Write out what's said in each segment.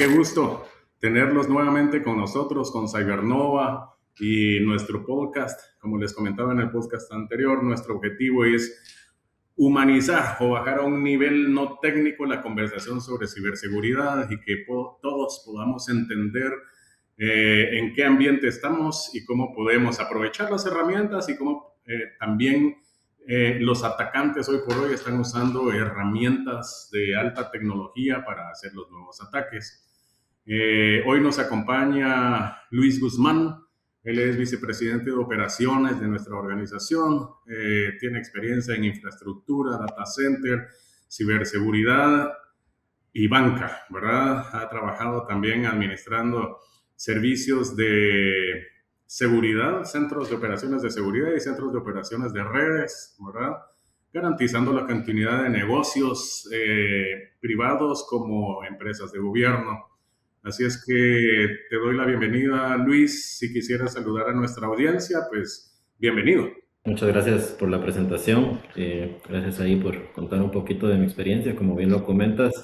Qué gusto tenerlos nuevamente con nosotros, con Cybernova y nuestro podcast. Como les comentaba en el podcast anterior, nuestro objetivo es humanizar o bajar a un nivel no técnico la conversación sobre ciberseguridad y que todos podamos entender en qué ambiente estamos y cómo podemos aprovechar las herramientas y cómo también los atacantes hoy por hoy están usando herramientas de alta tecnología para hacer los nuevos ataques. Hoy nos acompaña Luis Guzmán. Él es vicepresidente de operaciones de nuestra organización. Tiene experiencia en infraestructura, data center, ciberseguridad y banca, ¿verdad? Ha trabajado también administrando servicios de seguridad, centros de operaciones de seguridad y centros de operaciones de redes, ¿verdad? Garantizando la continuidad de negocios privados como empresas de gobierno. Así es que te doy la bienvenida, Luis. Si quisieras saludar a nuestra audiencia, pues bienvenido. Muchas gracias por la presentación. Gracias ahí por contar un poquito de mi experiencia. Como bien lo comentas,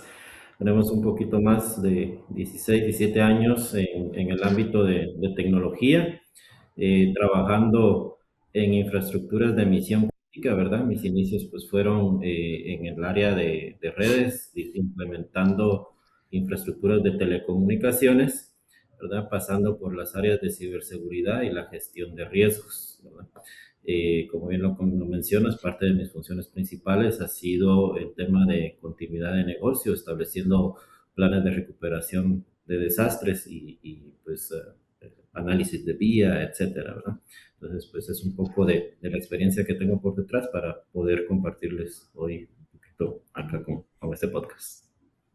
tenemos un poquito más de 16, 17 años en el ámbito de tecnología, trabajando en infraestructuras de misión crítica, ¿verdad? Mis inicios pues fueron en el área de redes, implementando infraestructuras de telecomunicaciones, ¿verdad? Pasando por las áreas de ciberseguridad y la gestión de riesgos, ¿verdad? Como bien lo mencionas, parte de mis funciones principales ha sido el tema de continuidad de negocio, estableciendo planes de recuperación de desastres pues análisis de vía, etcétera, ¿verdad? Entonces, pues es un poco de la experiencia que tengo por detrás para poder compartirles hoy un poquito acá con este podcast.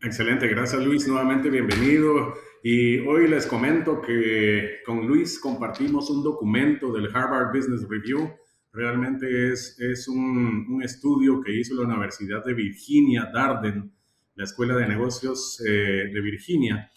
Excelente, gracias Luis, nuevamente bienvenido. Y hoy les comento que con Luis compartimos un documento del Harvard Business Review. Realmente es un estudio que hizo la Universidad de Virginia, Darden, la Escuela de Negocios de Virginia.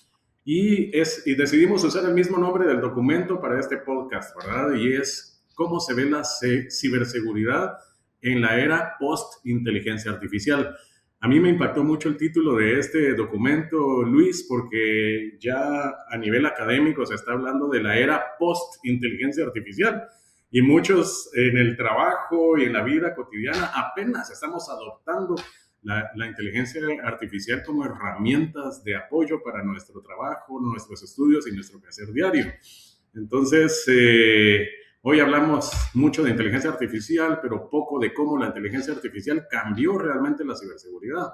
Y decidimos usar el mismo nombre del documento para este podcast, ¿verdad? Y es cómo se ve la ciberseguridad en la era post-inteligencia artificial. A mí me impactó mucho el título de este documento, Luis, porque ya a nivel académico se está hablando de la era post-inteligencia artificial y muchos en el trabajo y en la vida cotidiana apenas estamos adoptando la inteligencia artificial como herramientas de apoyo para nuestro trabajo, nuestros estudios y nuestro quehacer diario. Entonces, hoy hablamos mucho de inteligencia artificial, pero poco de cómo la inteligencia artificial cambió realmente la ciberseguridad.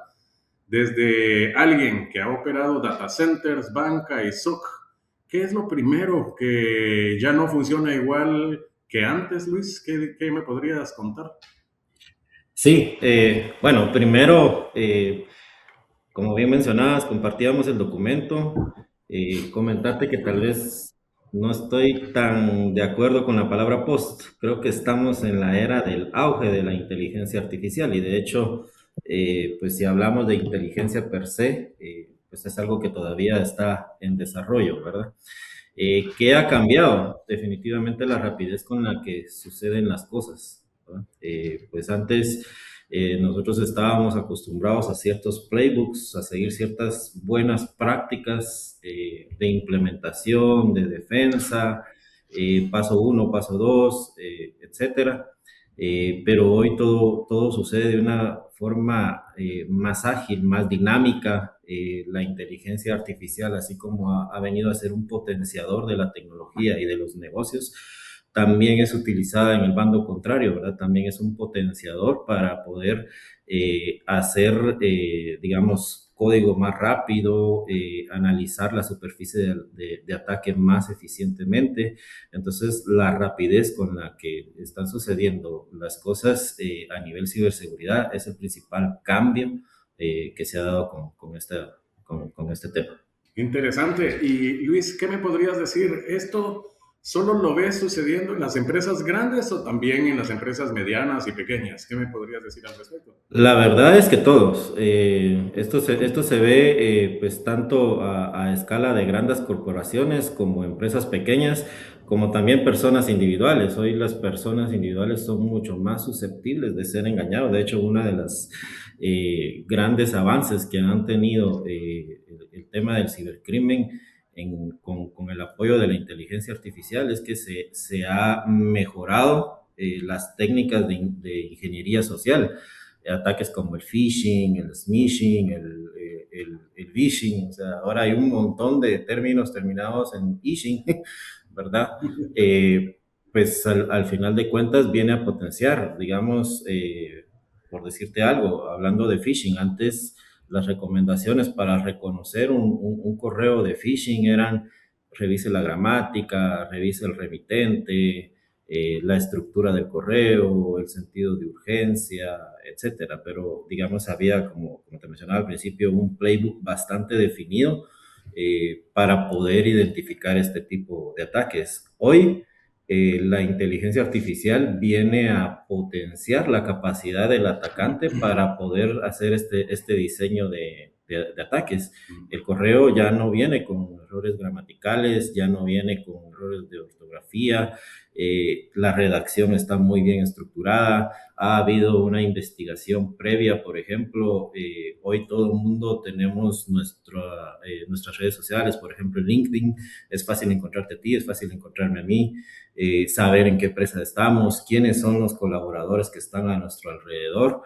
Desde alguien que ha operado data centers, banca y SOC, ¿qué es lo primero que ya no funciona igual que antes, Luis? ¿Qué me podrías contar? Sí, bueno, primero, como bien mencionabas, compartíamos el documento, comentarte que tal vez no estoy tan de acuerdo con la palabra post. Creo que estamos en la era del auge de la inteligencia artificial y de hecho, pues si hablamos de inteligencia per se, pues es algo que todavía está en desarrollo, ¿verdad? ¿Qué ha cambiado? Definitivamente la rapidez con la que suceden las cosas, ¿verdad? Pues antes nosotros estábamos acostumbrados a ciertos playbooks, a seguir ciertas buenas prácticas de implementación, de defensa, paso uno, paso dos, etcétera. Pero hoy todo sucede de una forma más ágil, más dinámica. La inteligencia artificial, así como ha venido a ser un potenciador de la tecnología y de los negocios, también es utilizada en el bando contrario, ¿verdad? También es un potenciador para poder hacer, digamos, código más rápido, analizar la superficie de ataque más eficientemente. Entonces, la rapidez con la que están sucediendo las cosas a nivel ciberseguridad es el principal cambio que se ha dado con este tema. Interesante. Y Luis, ¿qué me podrías decir? Esto ¿Solo lo ves sucediendo en las empresas grandes o también en las empresas medianas y pequeñas? ¿Qué me podrías decir al respecto? La verdad es que todos. Esto se ve pues tanto a escala de grandes corporaciones como empresas pequeñas, como también personas individuales. Hoy las personas individuales son mucho más susceptibles de ser engañados. De hecho, una de las grandes avances que han tenido el tema del cibercrimen con el apoyo de la inteligencia artificial es que se ha mejorado las técnicas de ingeniería social, ataques como el phishing, el smishing, el vishing. O sea, ahora hay un montón de términos terminados en ishing, ¿verdad? Eh, pues al final de cuentas viene a potenciar, digamos, por decirte algo, hablando de phishing, antes las recomendaciones para reconocer un correo de phishing eran: revise la gramática, revise el remitente, la estructura del correo, el sentido de urgencia, etcétera. Pero, digamos, había, como te mencionaba al principio, un playbook bastante definido para poder identificar este tipo de ataques. Hoy, la inteligencia artificial viene a potenciar la capacidad del atacante para poder hacer este diseño de ataques. El correo ya no viene con errores gramaticales, ya no viene con errores de ortografía, la redacción está muy bien estructurada, ha habido una investigación previa. Por ejemplo, hoy todo el mundo tenemos nuestras redes sociales. Por ejemplo, en LinkedIn es fácil encontrarte a ti, es fácil encontrarme a mí, saber en qué empresa estamos, quiénes son los colaboradores que están a nuestro alrededor.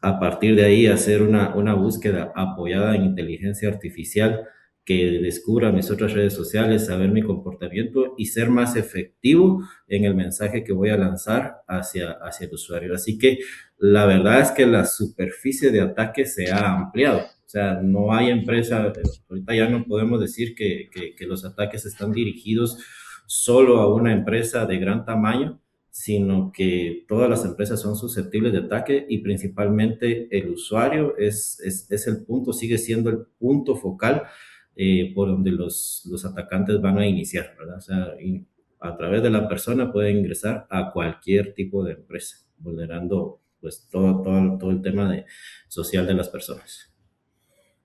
A partir de ahí hacer una búsqueda apoyada en inteligencia artificial que descubra mis otras redes sociales, saber mi comportamiento y ser más efectivo en el mensaje que voy a lanzar hacia el usuario. Así que la verdad es que la superficie de ataque se ha ampliado. O sea, no hay empresa, ahorita ya no podemos decir que los ataques están dirigidos solo a una empresa de gran tamaño, sino que todas las empresas son susceptibles de ataque y principalmente el usuario es el punto, sigue siendo el punto focal por donde los atacantes van a iniciar, ¿verdad? O sea, a través de la persona pueden ingresar a cualquier tipo de empresa, vulnerando pues todo el tema social de las personas.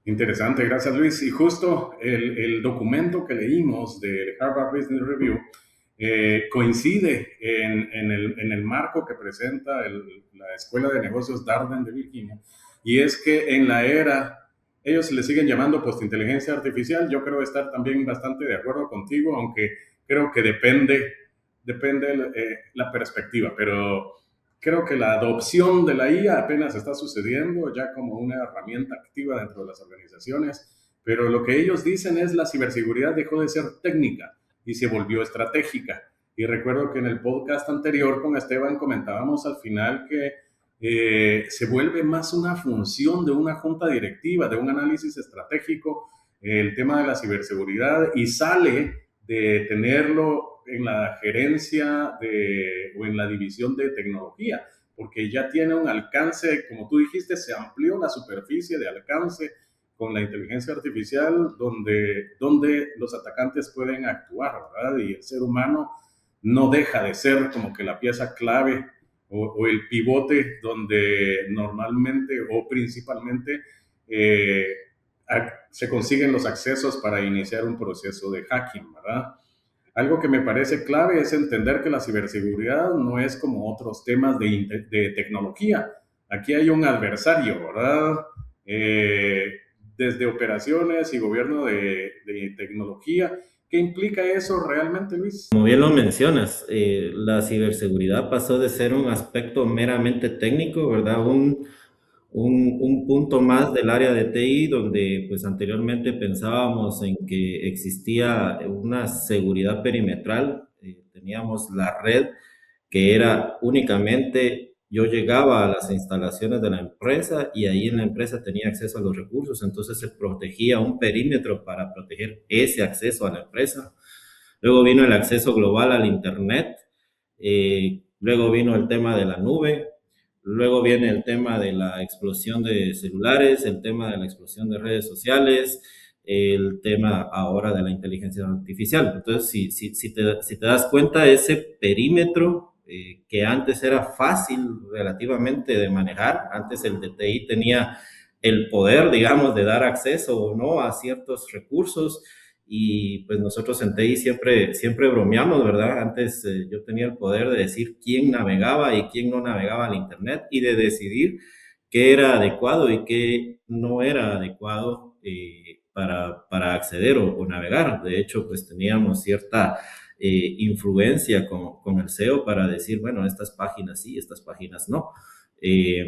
Interesante, gracias Luis. Y justo el documento que leímos del Harvard Business Review coincide en el marco que presenta la Escuela de Negocios Darden de Virginia, y es que en la era, ellos le siguen llamando postinteligencia artificial. Yo creo estar también bastante de acuerdo contigo, aunque creo que depende la perspectiva, pero creo que la adopción de la IA apenas está sucediendo ya como una herramienta activa dentro de las organizaciones, pero lo que ellos dicen es la ciberseguridad dejó de ser técnica y se volvió estratégica. Y recuerdo que en el podcast anterior con Esteban comentábamos al final que se vuelve más una función de una junta directiva, de un análisis estratégico, el tema de la ciberseguridad, y sale de tenerlo en la gerencia o en la división de tecnología, porque ya tiene un alcance, como tú dijiste, se amplió la superficie de alcance con la inteligencia artificial, donde los atacantes pueden actuar, ¿verdad? Y el ser humano no deja de ser como que la pieza clave o el pivote donde normalmente o principalmente eh, se consiguen los accesos para iniciar un proceso de hacking, ¿verdad? Algo que me parece clave es entender que la ciberseguridad no es como otros temas de tecnología. Aquí hay un adversario, ¿verdad? Eh, Desde operaciones y gobierno de tecnología. ¿Qué implica eso realmente, Luis? Como bien lo mencionas, la ciberseguridad pasó de ser un aspecto meramente técnico, ¿verdad? Un punto más del área de TI, donde pues anteriormente pensábamos en que existía una seguridad perimetral. Teníamos la red que era únicamente: yo llegaba a las instalaciones de la empresa y ahí en la empresa tenía acceso a los recursos, entonces se protegía un perímetro para proteger ese acceso a la empresa. Luego vino el acceso global al Internet, luego vino el tema de la nube. Luego viene el tema de la explosión de celulares, el tema de la explosión de redes sociales, el tema ahora de la inteligencia artificial. Entonces, si te das cuenta, ese perímetro que antes era fácil relativamente de manejar, antes el DTI tenía el poder, digamos, de dar acceso o no a ciertos recursos. Y pues nosotros en TI siempre bromeamos, ¿verdad? Antes yo tenía el poder de decir quién navegaba y quién no navegaba al Internet y de decidir qué era adecuado y qué no era adecuado para acceder o navegar. De hecho, pues teníamos cierta influencia con el SEO para decir, bueno, estas páginas sí, estas páginas no. Eh,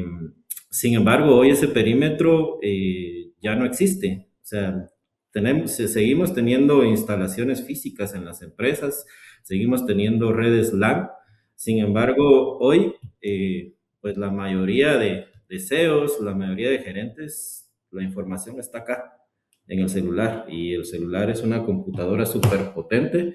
Sin embargo, hoy ese perímetro ya no existe. O sea, seguimos teniendo instalaciones físicas en las empresas, seguimos teniendo redes LAN. Sin embargo, hoy, pues la mayoría de CEOs, la mayoría de gerentes, la información está acá, en el celular. Y el celular es una computadora súper potente,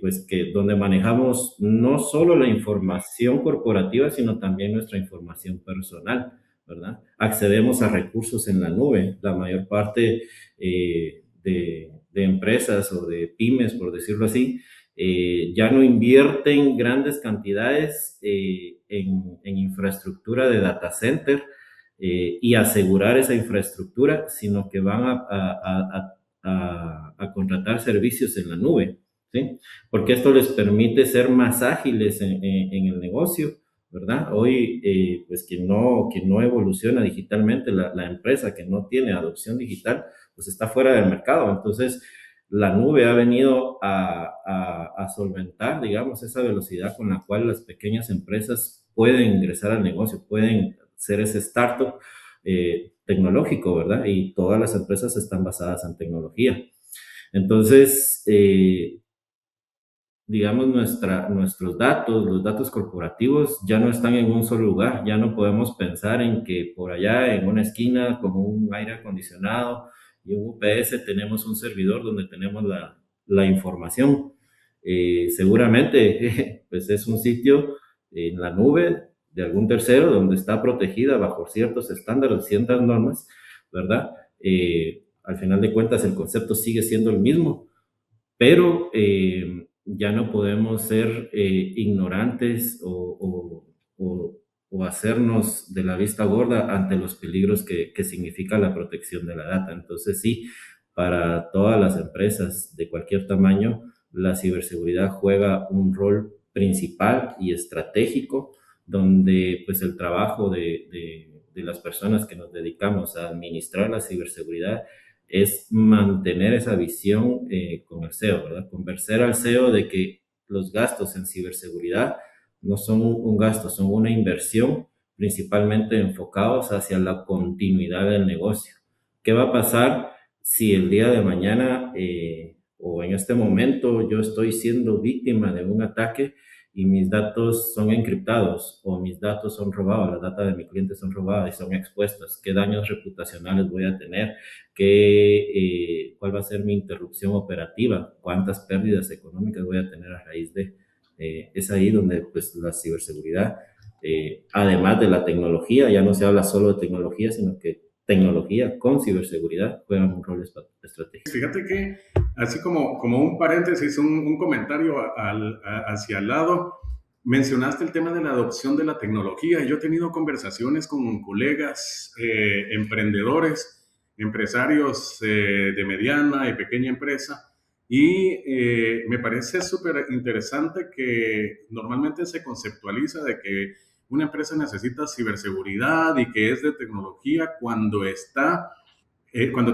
pues que donde manejamos no solo la información corporativa, sino también nuestra información personal, ¿verdad? Accedemos a recursos en la nube. La mayor parte de empresas o de pymes, por decirlo así, ya no invierten grandes cantidades en infraestructura de data center y asegurar esa infraestructura, sino que van a contratar servicios en la nube, ¿sí? Porque esto les permite ser más ágiles en el negocio, ¿verdad? Hoy, pues quien no evoluciona digitalmente, la empresa que no tiene adopción digital, pues está fuera del mercado. Entonces, la nube ha venido a solventar, digamos, esa velocidad con la cual las pequeñas empresas pueden ingresar al negocio, pueden ser ese startup tecnológico, ¿verdad? Y todas las empresas están basadas en tecnología. Entonces, digamos, nuestros datos, los datos corporativos, ya no están en un solo lugar. Ya no podemos pensar en que por allá en una esquina con un aire acondicionado y un UPS tenemos un servidor donde tenemos la información. Seguramente, pues es un sitio en la nube de algún tercero donde está protegida bajo ciertos estándares, ciertas normas, ¿verdad? Al final de cuentas, el concepto sigue siendo el mismo, pero ya no podemos ser ignorantes o hacernos de la vista gorda ante los peligros que significa la protección de la data. Entonces sí, para todas las empresas de cualquier tamaño, la ciberseguridad juega un rol principal y estratégico, donde pues el trabajo de las personas que nos dedicamos a administrar la ciberseguridad es mantener esa visión con el SEO, ¿verdad? Convencer al SEO de que los gastos en ciberseguridad no son un gasto, son una inversión principalmente enfocados hacia la continuidad del negocio. ¿Qué va a pasar si el día de mañana o en este momento yo estoy siendo víctima de un ataque y mis datos son encriptados o mis datos son robados, las datos de mi cliente son robadas y son expuestas? ¿Qué daños reputacionales voy a tener? ¿Cuál va a ser mi interrupción operativa? ¿Cuántas pérdidas económicas voy a tener a raíz de? Es ahí donde pues la ciberseguridad, además de la tecnología, ya no se habla solo de tecnología, sino que tecnología con ciberseguridad juegan un rol estratégico. Fíjate que, así como un paréntesis, un comentario hacia el lado, mencionaste el tema de la adopción de la tecnología. Yo he tenido conversaciones con colegas emprendedores, empresarios de mediana y pequeña empresa, y me parece súper interesante que normalmente se conceptualiza de que una empresa necesita ciberseguridad y que es de tecnología cuando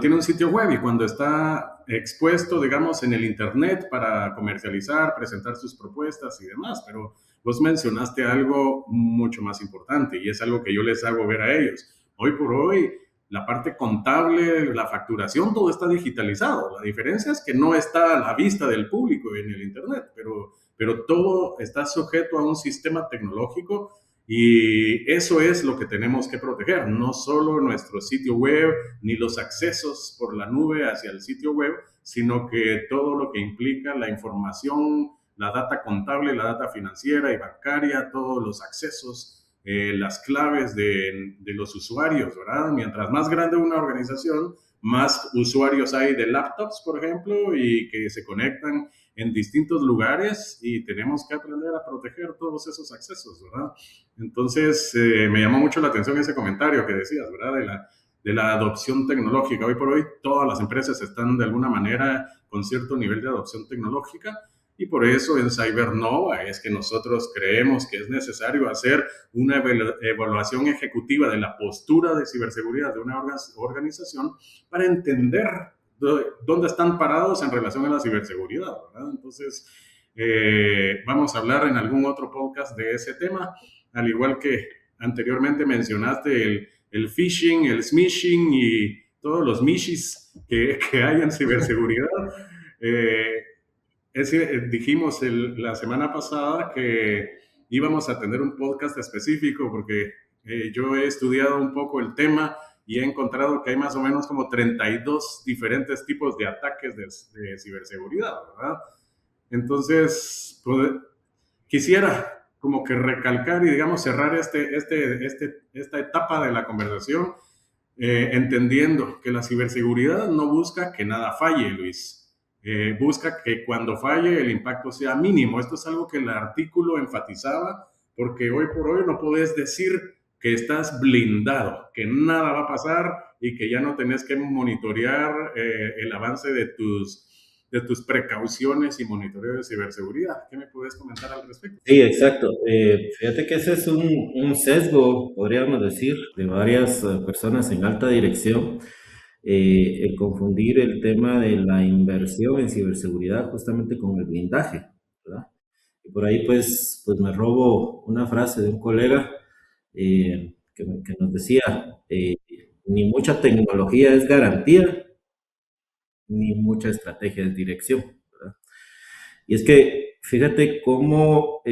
tiene un sitio web y cuando está expuesto, digamos, en el Internet para comercializar, presentar sus propuestas y demás. Pero vos mencionaste algo mucho más importante y es algo que yo les hago ver a ellos. Hoy por hoy, la parte contable, la facturación, todo está digitalizado. La diferencia es que no está a la vista del público en el Internet, pero todo está sujeto a un sistema tecnológico y eso es lo que tenemos que proteger, no solo nuestro sitio web ni los accesos por la nube hacia el sitio web, sino que todo lo que implica la información, la data contable, la data financiera y bancaria, todos los accesos, las claves de los usuarios, ¿verdad? Mientras más grande una organización, más usuarios hay de laptops, por ejemplo, y que se conectan en distintos lugares y tenemos que aprender a proteger todos esos accesos, ¿verdad? Entonces, me llamó mucho la atención ese comentario que decías, ¿verdad? De la adopción tecnológica. Hoy por hoy todas las empresas están de alguna manera con cierto nivel de adopción tecnológica y por eso en Cybernova es que nosotros creemos que es necesario hacer una evaluación ejecutiva de la postura de ciberseguridad de una organización para entender dónde están parados en relación a la ciberseguridad, ¿verdad? Entonces, vamos a hablar en algún otro podcast de ese tema, al igual que anteriormente mencionaste el phishing, el smishing y todos los mishis que hay en ciberseguridad. Eh, dijimos la semana pasada que íbamos a tener un podcast específico porque yo he estudiado un poco el tema y he encontrado que hay más o menos como 32 diferentes tipos de ataques de ciberseguridad, ¿verdad? Entonces, pues, quisiera como que recalcar y, digamos, cerrar esta etapa de la conversación entendiendo que la ciberseguridad no busca que nada falle, Luis. Busca que cuando falle el impacto sea mínimo. Esto es algo que el artículo enfatizaba, porque hoy por hoy no puedes decir que estás blindado, que nada va a pasar y que ya no tenés que monitorear el avance de tus precauciones y monitoreo de ciberseguridad. ¿Qué me puedes comentar al respecto? Sí, exacto. Fíjate que ese es un sesgo, podríamos decir, de varias personas en alta dirección, el confundir el tema de la inversión en ciberseguridad justamente con el blindaje, ¿verdad? Y por ahí pues me robo una frase de un colega que nos decía, ni mucha tecnología es garantía, ni mucha estrategia es dirección, ¿verdad? Y es que fíjate cómo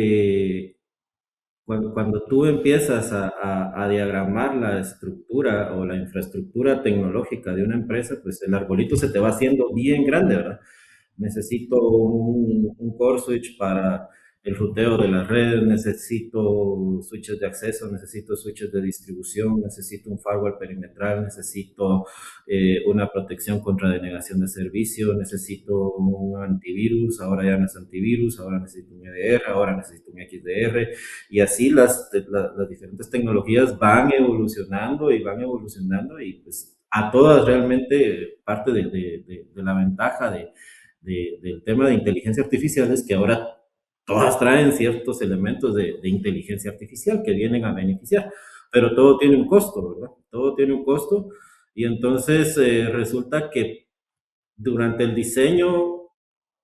cuando tú empiezas a diagramar la estructura o la infraestructura tecnológica de una empresa, pues el arbolito se te va haciendo bien grande, ¿verdad? Necesito un core switch para el ruteo de las redes, necesito switches de acceso, necesito switches de distribución, necesito un firewall perimetral, necesito una protección contra denegación de servicio, necesito un antivirus, ahora ya no es antivirus, ahora necesito un EDR, ahora necesito un XDR, y así las diferentes tecnologías van evolucionando y pues a todas realmente parte de la ventaja del tema de inteligencia artificial es que ahora todas traen ciertos elementos de inteligencia artificial que vienen a beneficiar, pero todo tiene un costo, ¿verdad? Todo tiene un costo y entonces resulta que durante el diseño,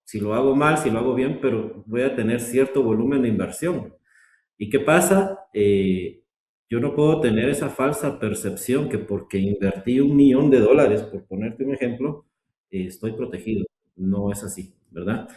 si lo hago mal, si lo hago bien, pero voy a tener cierto volumen de inversión. ¿Y qué pasa? Yo no puedo tener esa falsa percepción que porque invertí $1 millón, por ponerte un ejemplo, estoy protegido. No es así, ¿verdad?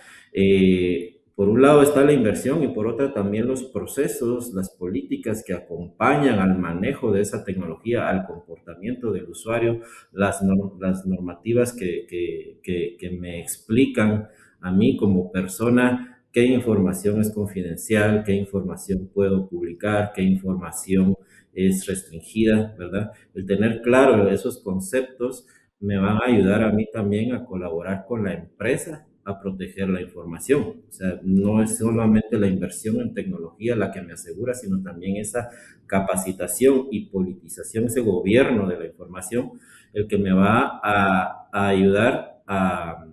Por un lado está la inversión y por otra también los procesos, las políticas que acompañan al manejo de esa tecnología, al comportamiento del usuario, las normativas que me explican a mí como persona qué información es confidencial, qué información puedo publicar, qué información es restringida, ¿verdad? El tener claro esos conceptos me van a ayudar a mí también a colaborar con la empresa a proteger la información. O sea, no es solamente la inversión en tecnología la que me asegura, sino también esa capacitación y politización, ese gobierno de la información, el que me va a ayudar a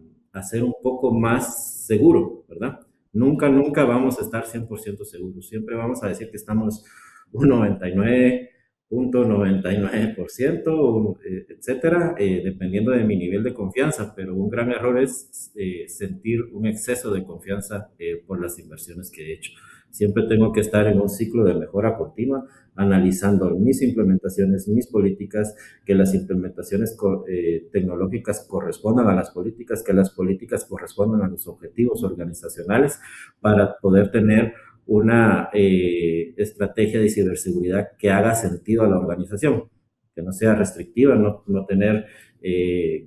ser un poco más seguro, ¿verdad? Nunca vamos a estar 100% seguros. Siempre vamos a decir que estamos un 99.99%, etcétera, dependiendo de mi nivel de confianza. Pero un gran error es sentir un exceso de confianza por las inversiones que he hecho. Siempre tengo que estar en un ciclo de mejora continua, analizando mis implementaciones, mis políticas, que las implementaciones tecnológicas correspondan a las políticas, que las políticas correspondan a los objetivos organizacionales para poder tener una estrategia de ciberseguridad que haga sentido a la organización, que no sea restrictiva, no tener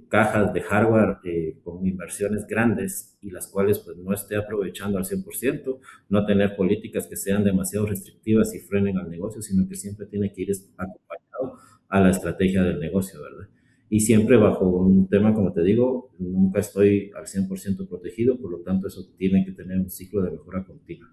cajas de hardware con inversiones grandes y las cuales pues no esté aprovechando al 100%, no tener políticas que sean demasiado restrictivas y frenen al negocio, sino que siempre tiene que ir acompañado a la estrategia del negocio, ¿verdad? y siempre bajo un tema, como te digo, nunca estoy al 100% protegido, por lo tanto eso tiene que tener un ciclo de mejora continua.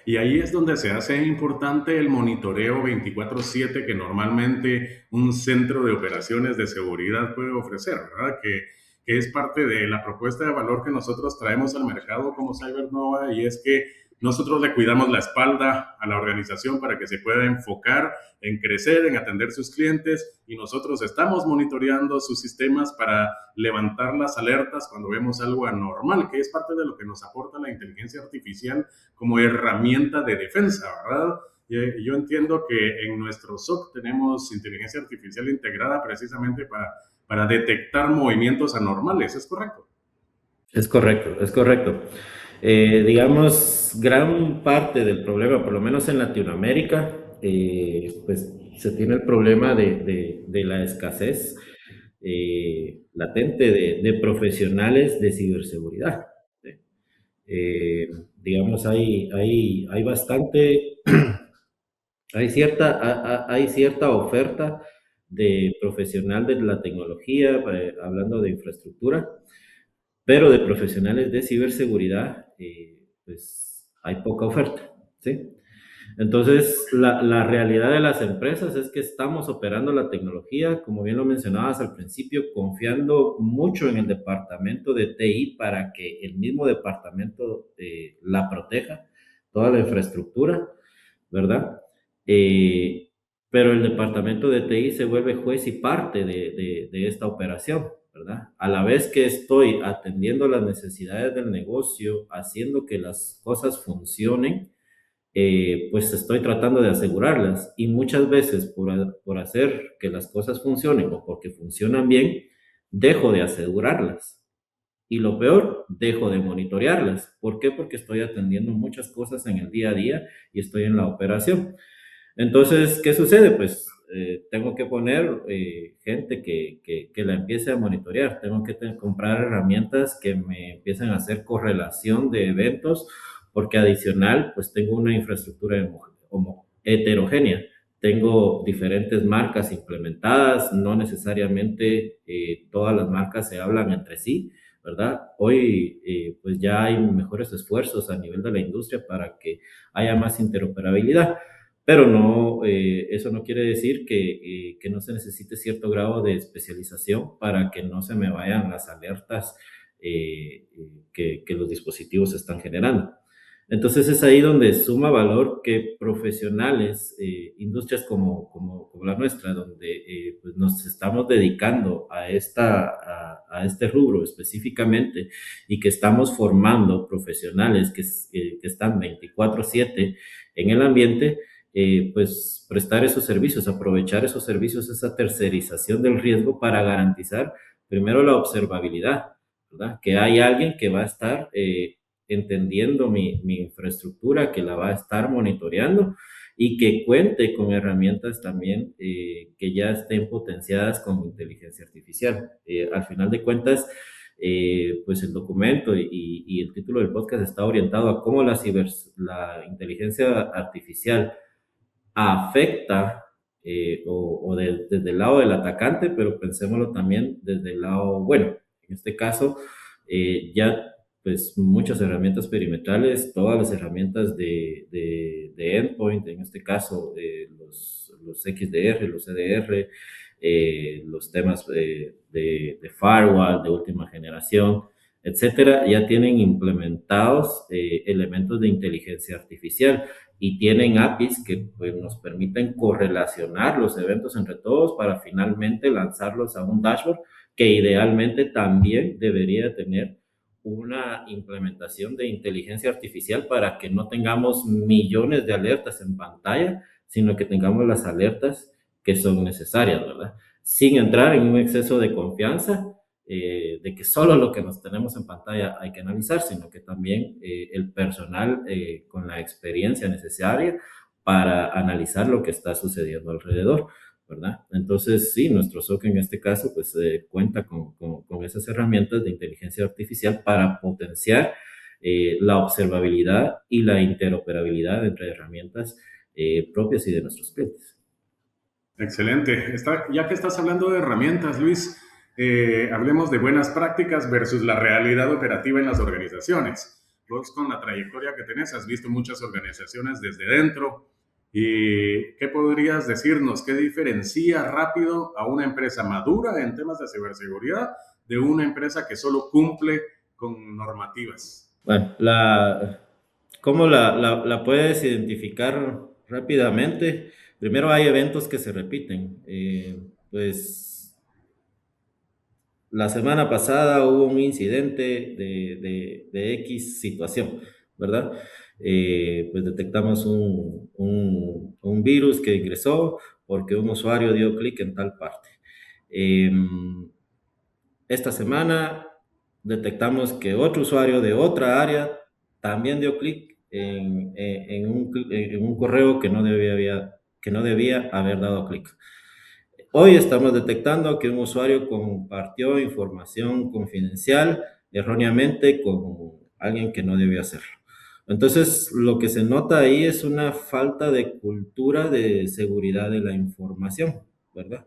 Y ahí es donde se hace importante el monitoreo 24/7 que normalmente un centro de operaciones de seguridad puede ofrecer, ¿verdad? Que es parte de la propuesta de valor que nosotros traemos al mercado como CyberNova, y es que nosotros le cuidamos la espalda a la organización para que se pueda enfocar en crecer, en atender sus clientes, y nosotros estamos monitoreando sus sistemas para levantar las alertas cuando vemos algo anormal, que es parte de lo que nos aporta la inteligencia artificial como herramienta de defensa, ¿verdad? Yo entiendo que en nuestro SOC tenemos inteligencia artificial integrada precisamente para detectar movimientos anormales, ¿es correcto? Es correcto, es correcto. Digamos, gran parte del problema, por lo menos en Latinoamérica, pues se tiene el problema de la escasez latente de profesionales de ciberseguridad. ¿Sí? Digamos, hay bastante, hay cierta oferta de profesional de la tecnología, hablando de infraestructura, pero de profesionales de ciberseguridad, pues hay poca oferta, ¿sí? Entonces, la realidad de las empresas es que estamos operando la tecnología, como bien lo mencionabas al principio, confiando mucho en el departamento de TI para que el mismo departamento la proteja, toda la infraestructura, ¿verdad? Eh, pero el departamento de TI se vuelve juez y parte de esta operación, ¿verdad? A la vez que estoy atendiendo las necesidades del negocio, haciendo que las cosas funcionen, pues estoy tratando de asegurarlas, y muchas veces por hacer que las cosas funcionen o porque funcionan bien, dejo de asegurarlas. Y lo peor, dejo de monitorearlas. ¿Por qué? Porque estoy atendiendo muchas cosas en el día a día y estoy en la operación. Entonces, ¿qué sucede? Pues tengo que poner gente que la empiece a monitorear. Tengo que comprar herramientas que me empiecen a hacer correlación de eventos, porque adicional, pues tengo una infraestructura heterogénea. Tengo diferentes marcas implementadas, no necesariamente todas las marcas se hablan entre sí, ¿verdad? Hoy, pues ya hay mejores esfuerzos a nivel de la industria para que haya más interoperabilidad. Pero no, eso no quiere decir que no se necesite cierto grado de especialización para que no se me vayan las alertas que los dispositivos están generando. Entonces es ahí donde suma valor que profesionales, industrias como la nuestra, donde pues nos estamos dedicando a este rubro específicamente, y que estamos formando profesionales que están 24/7 en el ambiente, pues prestar esos servicios, aprovechar esos servicios, esa tercerización del riesgo para garantizar primero la observabilidad, ¿verdad? Que hay alguien que va a estar entendiendo mi infraestructura, que la va a estar monitoreando, y que cuente con herramientas también que ya estén potenciadas con inteligencia artificial. Al final de cuentas, pues el documento y el título del podcast está orientado a cómo la inteligencia artificial afecta desde el lado del atacante, pero pensémoslo también desde el lado bueno. En este caso, ya pues muchas herramientas perimetrales, todas las herramientas de endpoint, en este caso los XDR, los EDR, los temas de firewall de última generación, etcétera, ya tienen implementados elementos de inteligencia artificial, y tienen APIs que pues, nos permiten correlacionar los eventos entre todos para finalmente lanzarlos a un dashboard que idealmente también debería tener una implementación de inteligencia artificial para que no tengamos millones de alertas en pantalla, sino que tengamos las alertas que son necesarias, ¿verdad? Sin entrar en un exceso de confianza, de que solo lo que nos tenemos en pantalla hay que analizar, sino que también el personal con la experiencia necesaria para analizar lo que está sucediendo alrededor, ¿verdad? Entonces, sí, nuestro SOC en este caso, pues cuenta con esas herramientas de inteligencia artificial para potenciar la observabilidad y la interoperabilidad entre herramientas propias y de nuestros clientes. Excelente. Ya que estás hablando de herramientas, Luis, hablemos de buenas prácticas versus la realidad operativa en las organizaciones. Vos con la trayectoria que tenés has visto muchas organizaciones desde dentro. ¿Y qué podrías decirnos? ¿Qué diferencia rápido a una empresa madura en temas de ciberseguridad de una empresa que solo cumple con normativas? Bueno, ¿cómo la puedes identificar rápidamente? Primero hay eventos que se repiten. Pues la semana pasada hubo un incidente de X situación, ¿verdad? Pues detectamos un virus que ingresó porque un usuario dio clic en tal parte. Esta semana detectamos que otro usuario de otra área también dio clic en un correo que no debía haber dado clic. Hoy estamos detectando que un usuario compartió información confidencial erróneamente con alguien que no debía hacerlo. Entonces, lo que se nota ahí es una falta de cultura de seguridad de la información, ¿verdad?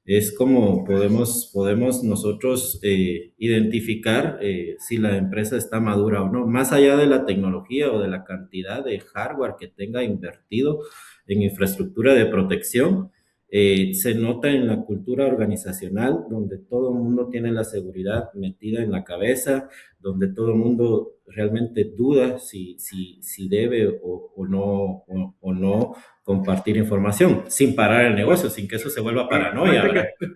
Es como podemos nosotros identificar si la empresa está madura o no, más allá de la tecnología o de la cantidad de hardware que tenga invertido en infraestructura de protección. Se nota en la cultura organizacional, donde todo el mundo tiene la seguridad metida en la cabeza, donde todo el mundo realmente duda si debe o no compartir información, sin parar el negocio, sin que eso se vuelva paranoia, Práctica, ¿verdad?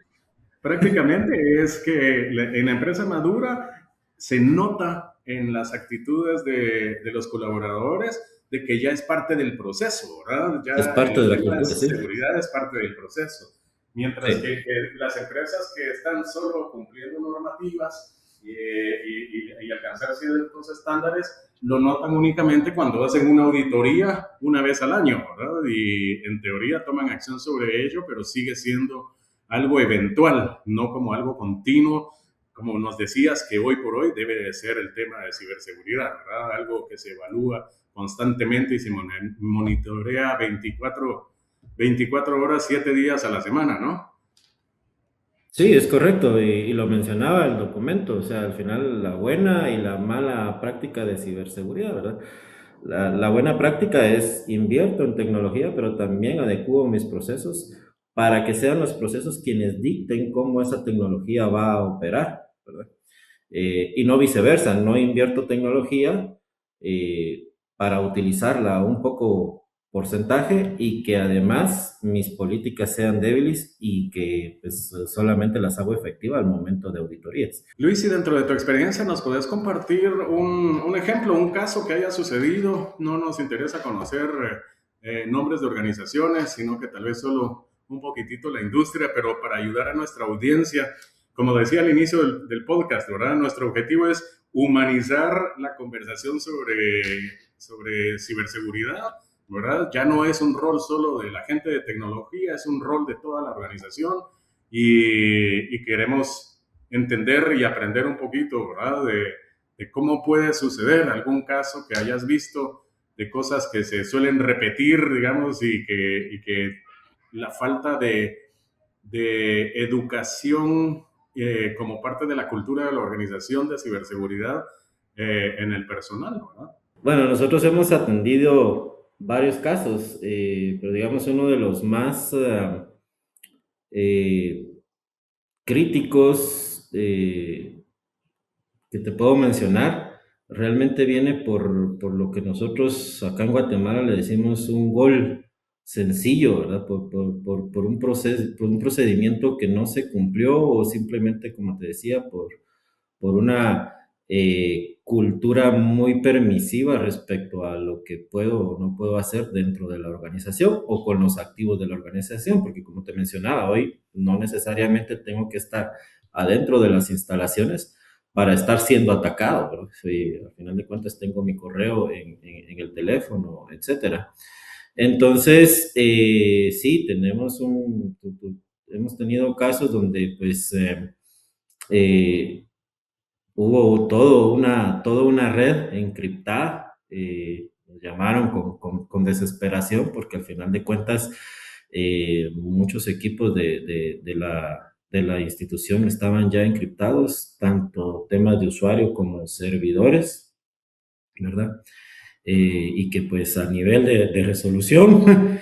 Prácticamente es que en la empresa madura se nota en las actitudes de los colaboradores de que ya es parte del proceso, ¿verdad? Es Ya parte de el la tema de cultura, sí. seguridad es parte del proceso. Mientras Sí. que las empresas que están solo cumpliendo normativas y alcanzar ciertos estándares, lo notan únicamente cuando hacen una auditoría una vez al año, ¿verdad? Y en teoría toman acción sobre ello, pero sigue siendo algo eventual, no como algo continuo, como nos decías que hoy por hoy debe de ser el tema de ciberseguridad, ¿verdad? Algo que se evalúa constantemente y se monitorea 24 horas, 7 días a la semana, ¿no? Sí, es correcto, y lo mencionaba el documento, o sea, al final la buena y la mala práctica de ciberseguridad, ¿verdad? La buena práctica es invierto en tecnología, pero también adecuo mis procesos para que sean los procesos quienes dicten cómo esa tecnología va a operar, ¿verdad? Y no viceversa, no invierto tecnología eh, para utilizarla un poco porcentaje y que además mis políticas sean débiles y que pues, solamente las hago efectivas al momento de auditorías. Luis, y dentro de tu experiencia, ¿nos podés compartir un ejemplo, un caso que haya sucedido? No nos interesa conocer nombres de organizaciones, sino que tal vez solo un poquitito la industria, pero para ayudar a nuestra audiencia, como decía al inicio del podcast, ¿verdad? Nuestro objetivo es humanizar la conversación sobre ciberseguridad, ¿verdad? Ya no es un rol solo de la gente de tecnología, es un rol de toda la organización y queremos entender y aprender un poquito, ¿verdad? De cómo puede suceder algún caso que hayas visto, de cosas que se suelen repetir, digamos, y que la falta de educación como parte de la cultura de la organización de ciberseguridad en el personal, ¿verdad? Bueno, nosotros hemos atendido varios casos, pero digamos uno de los más eh, críticos que te puedo mencionar, realmente viene por lo que nosotros acá en Guatemala le decimos un gol sencillo, ¿verdad? Por un procedimiento que no se cumplió o simplemente, como te decía, por una cultura muy permisiva respecto a lo que puedo o no puedo hacer dentro de la organización o con los activos de la organización, porque como te mencionaba, hoy no necesariamente tengo que estar adentro de las instalaciones para estar siendo atacado, ¿verdad? Sí, al final de cuentas tengo mi correo en el teléfono, etcétera. Entonces, sí, hemos tenido casos donde pues eh, hubo toda una red encriptada, nos llamaron con desesperación porque al final de cuentas Muchos equipos de la institución estaban ya encriptados, tanto temas de usuario como servidores, ¿verdad? Y que pues a nivel de resolución,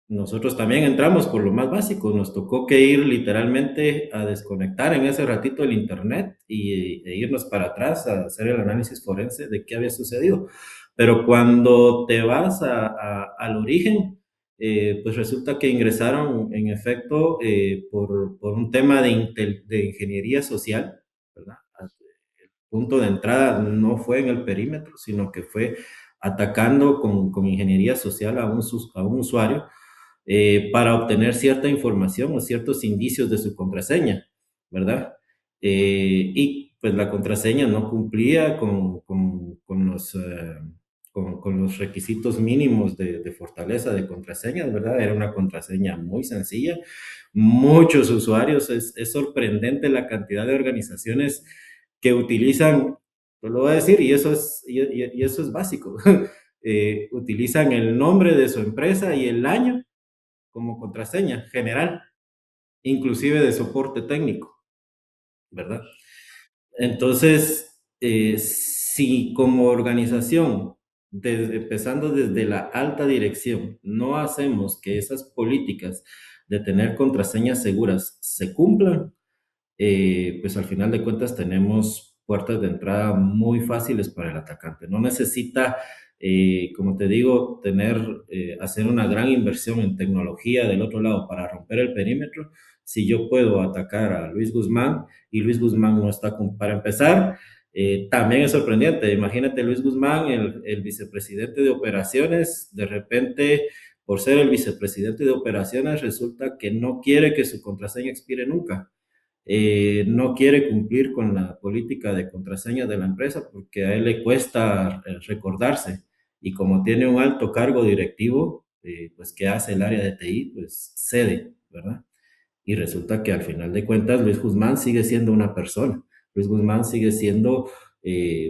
nosotros también entramos por lo más básico, nos tocó que ir literalmente a desconectar en ese ratito el internet e irnos para atrás a hacer el análisis forense de qué había sucedido. Pero cuando te vas al origen, pues resulta que ingresaron en efecto por un tema de ingeniería social, ¿verdad? Punto de entrada no fue en el perímetro, sino que fue atacando con ingeniería social a un usuario para obtener cierta información o ciertos indicios de su contraseña, ¿verdad? Y pues la contraseña no cumplía con los requisitos mínimos de fortaleza de contraseñas, ¿verdad? Era una contraseña muy sencilla. Muchos usuarios, es sorprendente la cantidad de organizaciones que utilizan, lo voy a decir, y eso es básico, utilizan el nombre de su empresa y el año como contraseña general, inclusive de soporte técnico, ¿verdad? Entonces, si como organización, empezando desde la alta dirección, no hacemos que esas políticas de tener contraseñas seguras se cumplan, pues al final de cuentas tenemos puertas de entrada muy fáciles para el atacante. No necesita, como te digo, hacer una gran inversión en tecnología del otro lado para romper el perímetro. Si yo puedo atacar a Luis Guzmán y Luis Guzmán no está para empezar, también es sorprendente. Imagínate Luis Guzmán, el vicepresidente de operaciones, de repente, por ser el vicepresidente de operaciones, resulta que no quiere que su contraseña expire nunca. No quiere cumplir con la política de contraseña de la empresa porque a él le cuesta recordarse y como tiene un alto cargo directivo, pues ¿qué hace el área de TI? Pues cede, ¿verdad? Y resulta que al final de cuentas Luis Guzmán sigue siendo una persona. Luis Guzmán sigue siendo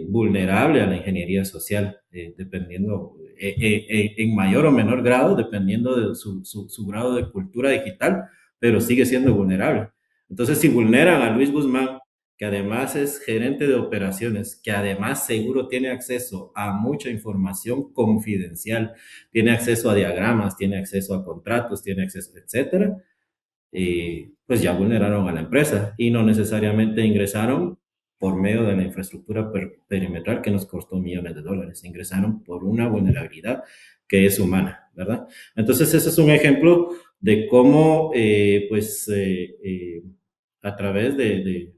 vulnerable a la ingeniería social, dependiendo, en mayor o menor grado, dependiendo de su grado de cultura digital, pero sigue siendo vulnerable. Entonces, si vulneran a Luis Guzmán, que además es gerente de operaciones, que además seguro tiene acceso a mucha información confidencial, tiene acceso a diagramas, tiene acceso a contratos, tiene acceso, etcétera, pues ya vulneraron a la empresa y no necesariamente ingresaron por medio de la infraestructura perimetral que nos costó millones de dólares, ingresaron por una vulnerabilidad que es humana, ¿verdad? Entonces, ese es un ejemplo de cómo, a través del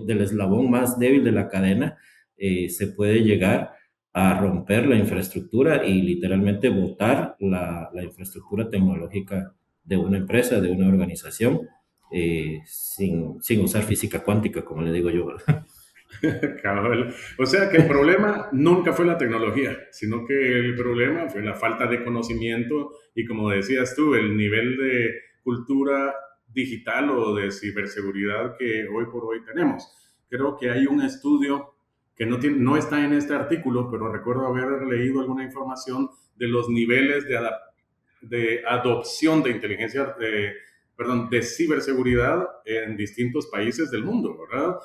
eslabón más débil de la cadena, se puede llegar a romper la infraestructura y literalmente botar la infraestructura tecnológica de una empresa, de una organización, sin usar física cuántica, como le digo yo, ¿verdad? Cabal. O sea que el problema nunca fue la tecnología, sino que el problema fue la falta de conocimiento y, como decías tú, el nivel de cultura digital o de ciberseguridad que hoy por hoy tenemos. Creo que hay un estudio que no está en este artículo, pero recuerdo haber leído alguna información de los niveles de adopción de de ciberseguridad en distintos países del mundo, ¿verdad?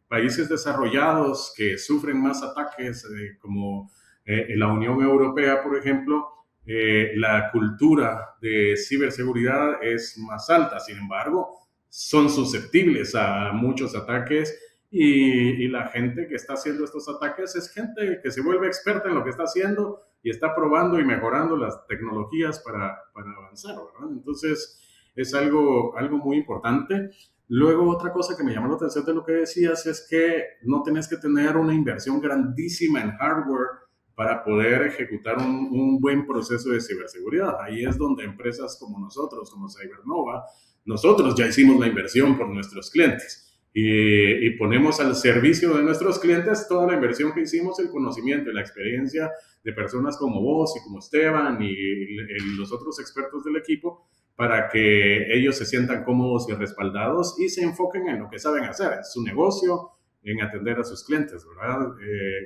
Países desarrollados que sufren más ataques, como la Unión Europea, por ejemplo, la cultura de ciberseguridad es más alta. Sin embargo, son susceptibles a muchos ataques y la gente que está haciendo estos ataques es gente que se vuelve experta en lo que está haciendo y está probando y mejorando las tecnologías para avanzar, ¿verdad? Entonces, es algo muy importante. Luego, otra cosa que me llamó la atención de lo que decías es que no tenés que tener una inversión grandísima en hardware para poder ejecutar un buen proceso de ciberseguridad. Ahí es donde empresas como nosotros, como Cybernova, nosotros ya hicimos la inversión por nuestros clientes y ponemos al servicio de nuestros clientes toda la inversión que hicimos, el conocimiento y la experiencia de personas como vos y como Esteban y los otros expertos del equipo para que ellos se sientan cómodos y respaldados y se enfoquen en lo que saben hacer, en su negocio, en atender a sus clientes, ¿verdad?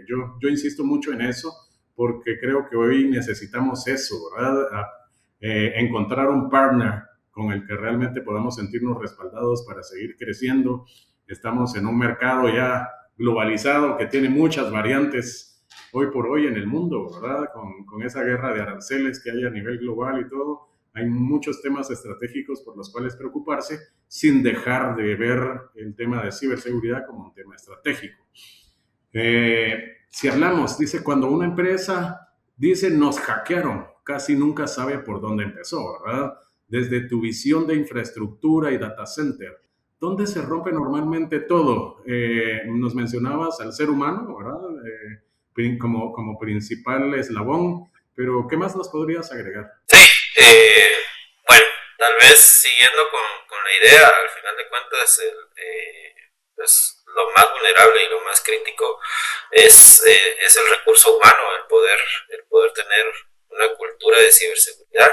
Yo insisto mucho en eso porque creo que hoy necesitamos eso, ¿verdad? encontrar un partner con el que realmente podamos sentirnos respaldados para seguir creciendo. Estamos en un mercado ya globalizado que tiene muchas variantes hoy por hoy en el mundo, ¿verdad? Con esa guerra de aranceles que hay a nivel global y todo, hay muchos temas estratégicos por los cuales preocuparse sin dejar de ver el tema de ciberseguridad como un tema estratégico. Si hablamos, dice, cuando una empresa dice nos hackearon, casi nunca sabe por dónde empezó, ¿verdad? Desde tu visión de infraestructura y data center, ¿dónde se rompe normalmente todo? Nos mencionabas al ser humano, ¿verdad? Como principal eslabón, pero ¿qué más nos podrías agregar? Sí, bueno, tal vez siguiendo con la idea, al final de cuentas, pues, lo más vulnerable y lo más crítico es el recurso humano, el poder tener una cultura de ciberseguridad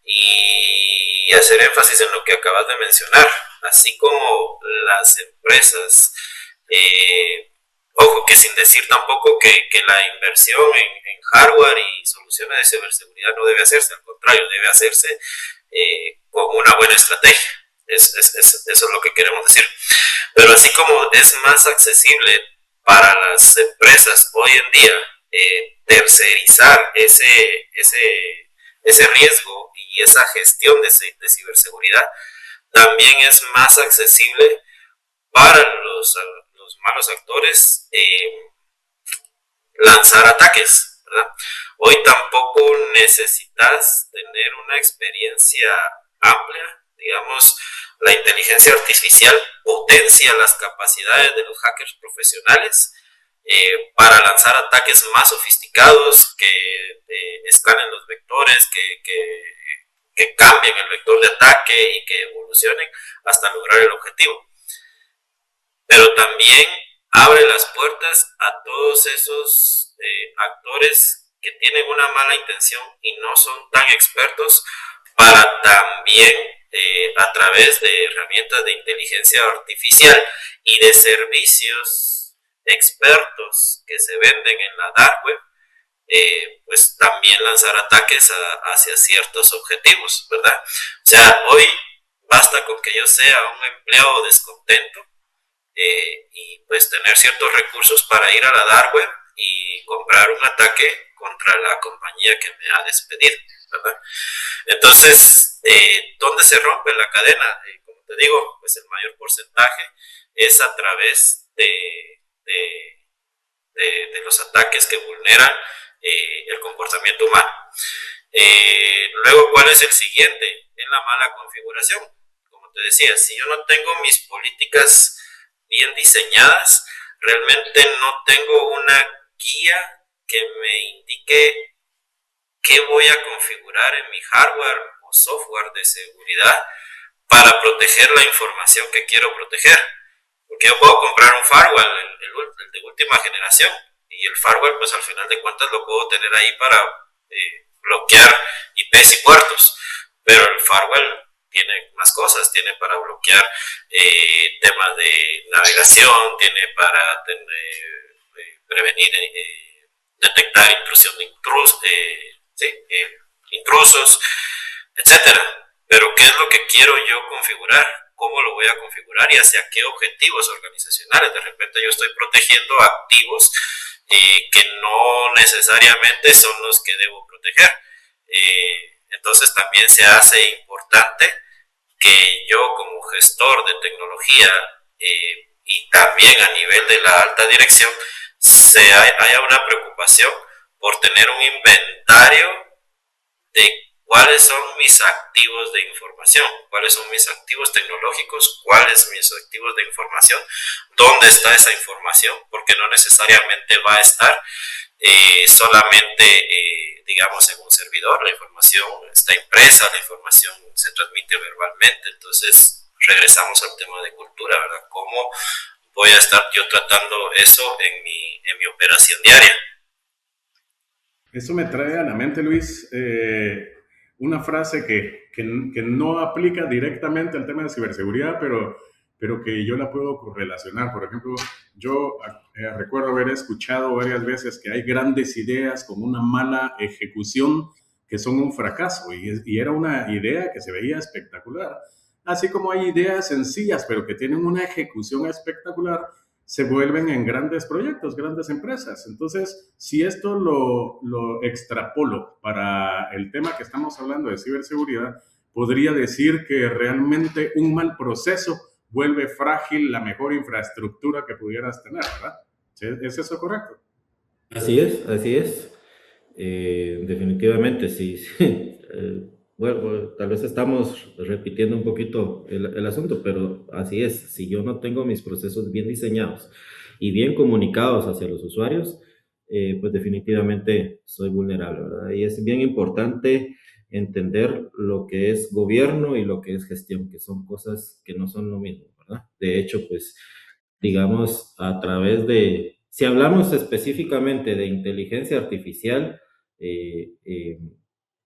y hacer énfasis en lo que acabas de mencionar, así como las empresas, ojo que sin decir tampoco que la inversión en hardware y soluciones de ciberseguridad no debe hacerse, al contrario, debe hacerse con una buena estrategia. Eso es lo que queremos decir. Pero así como es más accesible para las empresas hoy en día tercerizar ese riesgo y esa gestión de ciberseguridad, también es más accesible para los malos actores lanzar ataques, ¿verdad? Hoy tampoco necesitas tener una experiencia amplia, digamos, la inteligencia artificial potencia las capacidades de los hackers profesionales para lanzar ataques más sofisticados que escanen los vectores, que cambien el vector de ataque y que evolucionen hasta lograr el objetivo. Pero también abre las puertas a todos esos actores que tienen una mala intención y no son tan expertos para también a través de herramientas de inteligencia artificial y de servicios expertos que se venden en la dark web, pues también lanzar ataques hacia ciertos objetivos, ¿verdad? O sea, hoy basta con que yo sea un empleado descontento y pues tener ciertos recursos para ir a la dark web y comprar un ataque contra la compañía que me ha despedido, ¿verdad? Entonces, ¿dónde se rompe la cadena? Como te digo, pues el mayor porcentaje es a través de los ataques que vulneran el comportamiento humano. Luego, ¿cuál es el siguiente? En la mala configuración. Como te decía, si yo no tengo mis políticas bien diseñadas, realmente no tengo una guía que me indique qué voy a configurar en mi hardware o software de seguridad para proteger la información que quiero proteger. Porque yo puedo comprar un firewall, el de última generación, y el firewall pues al final de cuentas lo puedo tener ahí para bloquear IPs y puertos, pero el firewall tiene más cosas, tiene para bloquear temas de navegación, tiene para prevenir, detectar intrusión de intrusos, etcétera. Pero ¿qué es lo que quiero yo configurar? ¿Cómo lo voy a configurar y hacia qué objetivos organizacionales? De repente yo estoy protegiendo activos que no necesariamente son los que debo proteger. Entonces también se hace importante que yo como gestor de tecnología y también a nivel de la alta dirección haya una preocupación por tener un inventario de cuáles son mis activos de información, cuáles son mis activos tecnológicos, cuáles son mis activos de información, dónde está esa información, porque no necesariamente va a estar solamente, digamos, en un servidor. La información está impresa, la información se transmite verbalmente. Entonces regresamos al tema de cultura, ¿verdad? ¿Cómo voy a estar yo tratando eso en mi operación diaria? Eso me trae a la mente, Luis, una frase que no aplica directamente al tema de ciberseguridad, pero que yo la puedo correlacionar. Por ejemplo, yo recuerdo haber escuchado varias veces que hay grandes ideas con una mala ejecución que son un fracaso y era una idea que se veía espectacular. Así como hay ideas sencillas, pero que tienen una ejecución espectacular, se vuelven en grandes proyectos, grandes empresas. Entonces, si esto lo extrapolo para el tema que estamos hablando de ciberseguridad, podría decir que realmente un mal proceso vuelve frágil la mejor infraestructura que pudieras tener, ¿verdad? ¿Es eso correcto? Así es, así es. Definitivamente, sí. Sí. Bueno, tal vez estamos repitiendo un poquito el asunto, pero así es. Si yo no tengo mis procesos bien diseñados y bien comunicados hacia los usuarios, pues definitivamente soy vulnerable, ¿verdad? Y es bien importante entender lo que es gobierno y lo que es gestión, que son cosas que no son lo mismo, ¿verdad? De hecho, pues digamos, a través de, si hablamos específicamente de inteligencia artificial,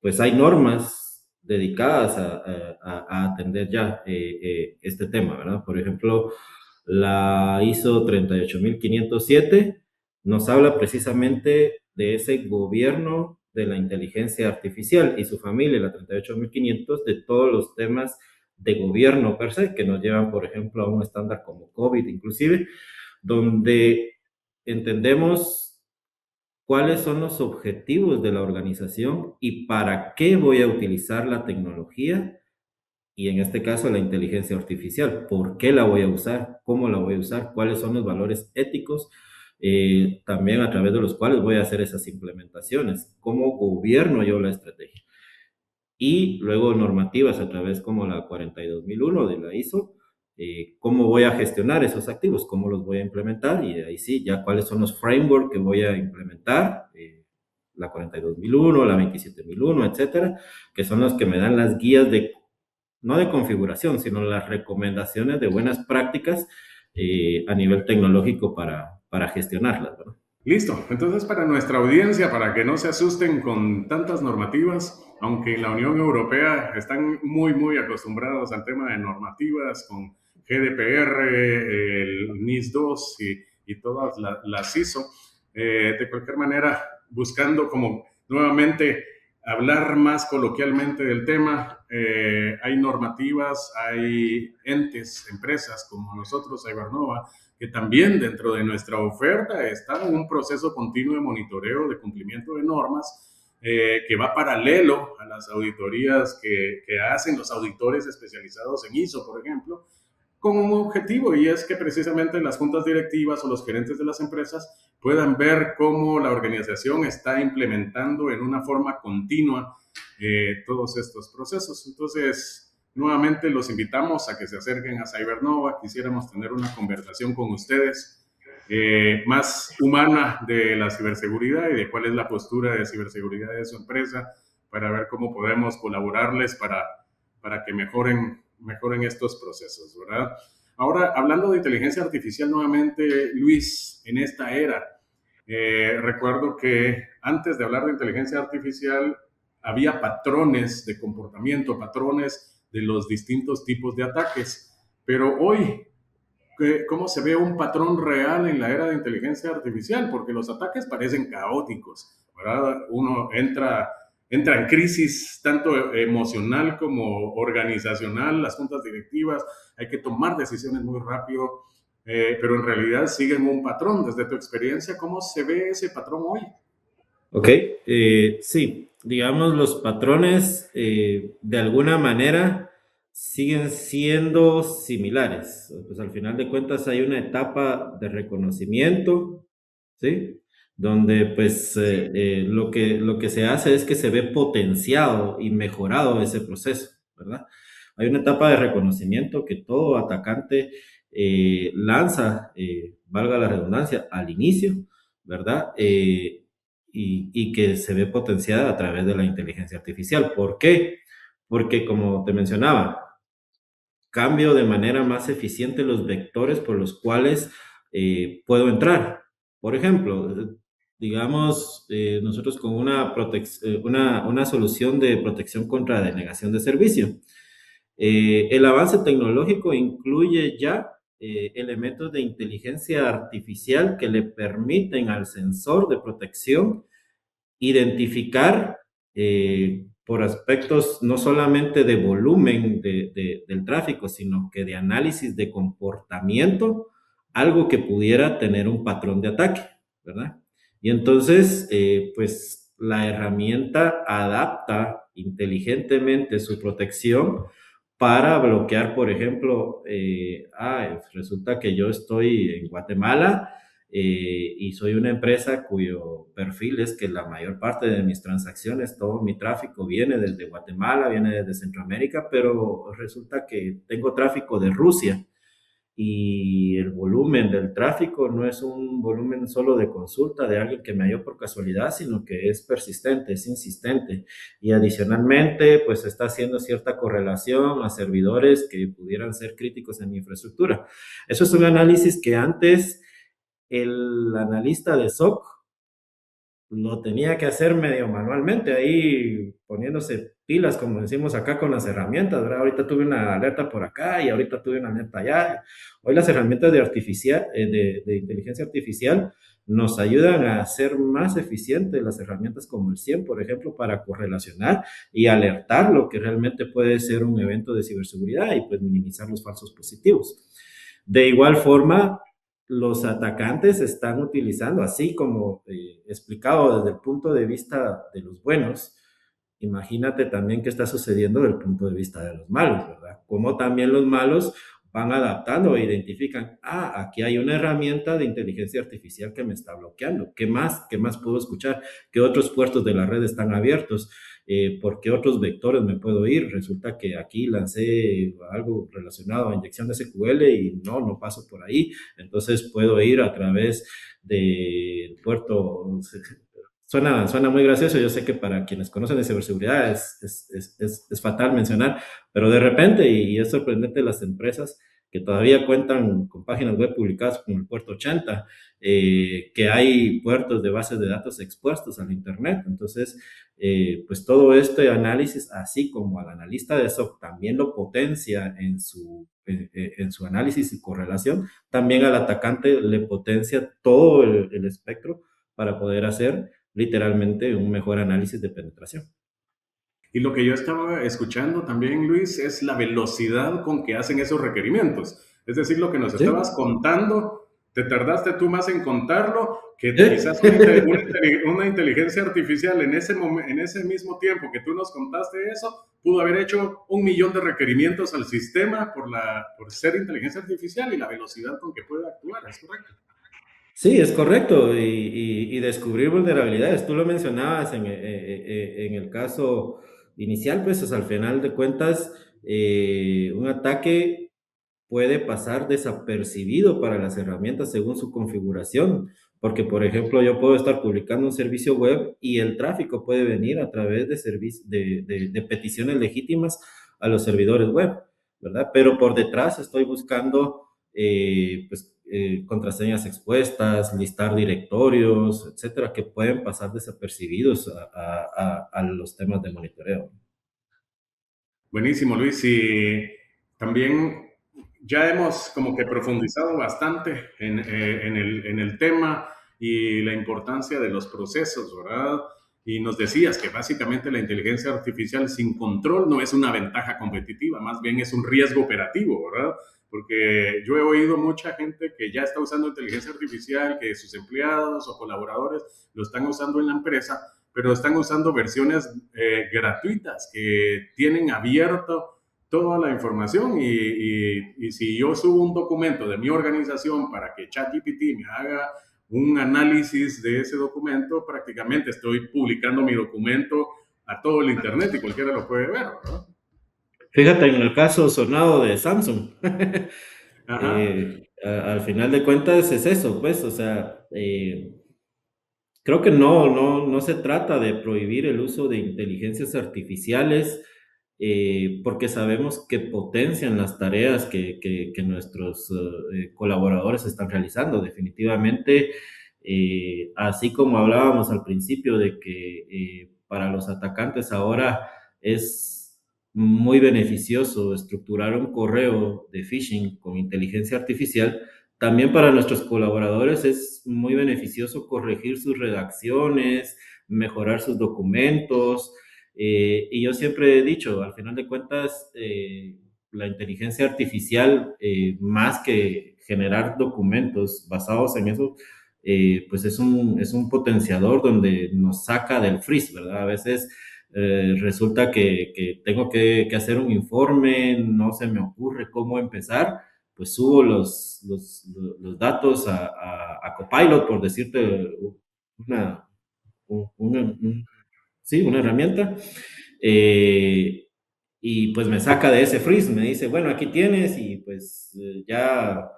pues hay normas dedicadas a atender ya este tema, ¿verdad? Por ejemplo, la ISO 38507 nos habla precisamente de ese gobierno de la inteligencia artificial y su familia, la 38500, de todos los temas de gobierno per se, que nos llevan, por ejemplo, a un estándar como COVID inclusive, donde entendemos cuáles son los objetivos de la organización y para qué voy a utilizar la tecnología y en este caso la inteligencia artificial. ¿Por qué la voy a usar? ¿Cómo la voy a usar? ¿Cuáles son los valores éticos? También a través de los cuales voy a hacer esas implementaciones. ¿Cómo gobierno yo la estrategia? Y luego normativas a través como la 42001 de la ISO, cómo voy a gestionar esos activos, cómo los voy a implementar y ahí sí, ya cuáles son los frameworks que voy a implementar, la 42001, la 27001, etcétera, que son los que me dan las guías de, no de configuración, sino las recomendaciones de buenas prácticas a nivel tecnológico para gestionarlas, ¿verdad? Listo. Entonces, para nuestra audiencia, para que no se asusten con tantas normativas, aunque en la Unión Europea están muy, muy acostumbrados al tema de normativas con GDPR, el NIS 2 y todas las ISO, de cualquier manera, buscando como nuevamente hablar más coloquialmente del tema, hay normativas, hay entes, empresas como nosotros, Cybernova, que también dentro de nuestra oferta está un proceso continuo de monitoreo de cumplimiento de normas que va paralelo a las auditorías que hacen los auditores especializados en ISO, por ejemplo, con un objetivo y es que precisamente las juntas directivas o los gerentes de las empresas puedan ver cómo la organización está implementando en una forma continua todos estos procesos. Entonces, nuevamente los invitamos a que se acerquen a Cybernova. Quisiéramos tener una conversación con ustedes más humana de la ciberseguridad y de cuál es la postura de ciberseguridad de su empresa para ver cómo podemos colaborarles para que mejoren estos procesos, ¿verdad? Ahora, hablando de inteligencia artificial nuevamente, Luis, en esta era, recuerdo que antes de hablar de inteligencia artificial había patrones de comportamiento, patrones de los distintos tipos de ataques, pero hoy, ¿cómo se ve un patrón real en la era de inteligencia artificial? Porque los ataques parecen caóticos, ¿verdad? Uno entra en crisis tanto emocional como organizacional, las juntas directivas, hay que tomar decisiones muy rápido, pero en realidad siguen un patrón. Desde tu experiencia, ¿cómo se ve ese patrón hoy? Ok, sí, digamos los patrones de alguna manera siguen siendo similares. Pues al final de cuentas hay una etapa de reconocimiento, ¿sí? Donde pues lo que se hace es que se ve potenciado y mejorado ese proceso, ¿verdad? Hay una etapa de reconocimiento que todo atacante lanza, valga la redundancia, al inicio, ¿verdad? Y que se ve potenciada a través de la inteligencia artificial. ¿Por qué? Porque como te mencionaba, cambio de manera más eficiente los vectores por los cuales puedo entrar. Por ejemplo, digamos, nosotros con una solución de protección contra denegación de servicio. El avance tecnológico incluye ya elementos de inteligencia artificial que le permiten al sensor de protección identificar por aspectos no solamente de volumen del tráfico, sino que de análisis de comportamiento, algo que pudiera tener un patrón de ataque, ¿verdad? Y entonces, pues la herramienta adapta inteligentemente su protección para bloquear, por ejemplo, resulta que yo estoy en Guatemala y soy una empresa cuyo perfil es que la mayor parte de mis transacciones, todo mi tráfico viene desde Guatemala, viene desde Centroamérica, pero resulta que tengo tráfico de Rusia y el volumen del tráfico no es un volumen solo de consulta de alguien que me halló por casualidad, sino que es persistente, es insistente. Y adicionalmente, pues está haciendo cierta correlación a servidores que pudieran ser críticos en mi infraestructura. Eso es un análisis que antes el analista de SOC lo tenía que hacer medio manualmente, ahí poniéndose pilas, como decimos acá, con las herramientas, ¿verdad? Ahorita tuve una alerta por acá y ahorita tuve una alerta allá. Hoy las herramientas de inteligencia artificial nos ayudan a ser más eficientes, las herramientas como el CIEM, por ejemplo, para correlacionar y alertar lo que realmente puede ser un evento de ciberseguridad y pues minimizar los falsos positivos. De igual forma, los atacantes están utilizando, así como explicado desde el punto de vista de los buenos, imagínate también qué está sucediendo desde el punto de vista de los malos, ¿verdad? Como también los malos van adaptando e identifican, aquí hay una herramienta de inteligencia artificial que me está bloqueando. ¿Qué más? ¿Qué más puedo escuchar? ¿Qué otros puertos de la red están abiertos? ¿Por qué otros vectores me puedo ir? Resulta que aquí lancé algo relacionado a inyección de SQL y no paso por ahí. Entonces puedo ir a través del puerto. Suena muy gracioso, yo sé que para quienes conocen de ciberseguridad es fatal mencionar, pero de repente, y es sorprendente las empresas que todavía cuentan con páginas web publicadas como el puerto 80, que hay puertos de bases de datos expuestos al Internet. Entonces, pues todo este análisis, así como al analista de SOC también lo potencia en su análisis y correlación, también al atacante le potencia todo el espectro para poder hacer literalmente un mejor análisis de penetración. Y lo que yo estaba escuchando también, Luis, es la velocidad con que hacen esos requerimientos. Es decir, lo que nos ¿Sí? estabas contando, te tardaste tú más en contarlo que ¿Eh? quizás una inteligencia artificial en ese mismo tiempo que tú nos contaste eso, pudo haber hecho 1 millón de requerimientos al sistema por ser inteligencia artificial y la velocidad con que puede actuar. ¿Es correcto? Sí, es correcto. Y descubrir vulnerabilidades. Tú lo mencionabas en el caso inicial, pues al final de cuentas, un ataque puede pasar desapercibido para las herramientas según su configuración, porque por ejemplo yo puedo estar publicando un servicio web y el tráfico puede venir a través de peticiones legítimas a los servidores web, ¿verdad? Pero por detrás estoy buscando contraseñas expuestas, listar directorios, etcétera, que pueden pasar desapercibidos a los temas de monitoreo. Buenísimo, Luis. Y también ya hemos como que profundizado bastante en el tema y la importancia de los procesos, ¿verdad? Y nos decías que básicamente la inteligencia artificial sin control no es una ventaja competitiva, más bien es un riesgo operativo, ¿verdad? Porque yo he oído mucha gente que ya está usando inteligencia artificial, que sus empleados o colaboradores lo están usando en la empresa, pero están usando versiones gratuitas que tienen abierto toda la información y si yo subo un documento de mi organización para que ChatGPT me haga un análisis de ese documento, prácticamente estoy publicando mi documento a todo el Internet y cualquiera lo puede ver, ¿verdad? Fíjate en el caso sonado de Samsung. Ajá. Al final de cuentas es eso, pues, o sea, creo que no se trata de prohibir el uso de inteligencias artificiales, porque sabemos que potencian las tareas que nuestros colaboradores están realizando. Definitivamente, así como hablábamos al principio de que para los atacantes ahora es muy beneficioso estructurar un correo de phishing con inteligencia artificial, también para nuestros colaboradores es muy beneficioso corregir sus redacciones, mejorar sus documentos, Y yo siempre he dicho, al final de cuentas, la inteligencia artificial, más que generar documentos basados en eso, pues es un potenciador donde nos saca del freeze, ¿verdad? A veces resulta que tengo que hacer un informe, no se me ocurre cómo empezar, pues subo los datos a Copilot, por decirte una, una, sí, una herramienta, eh, y pues me saca de ese freeze, me dice, bueno, aquí tienes y pues ya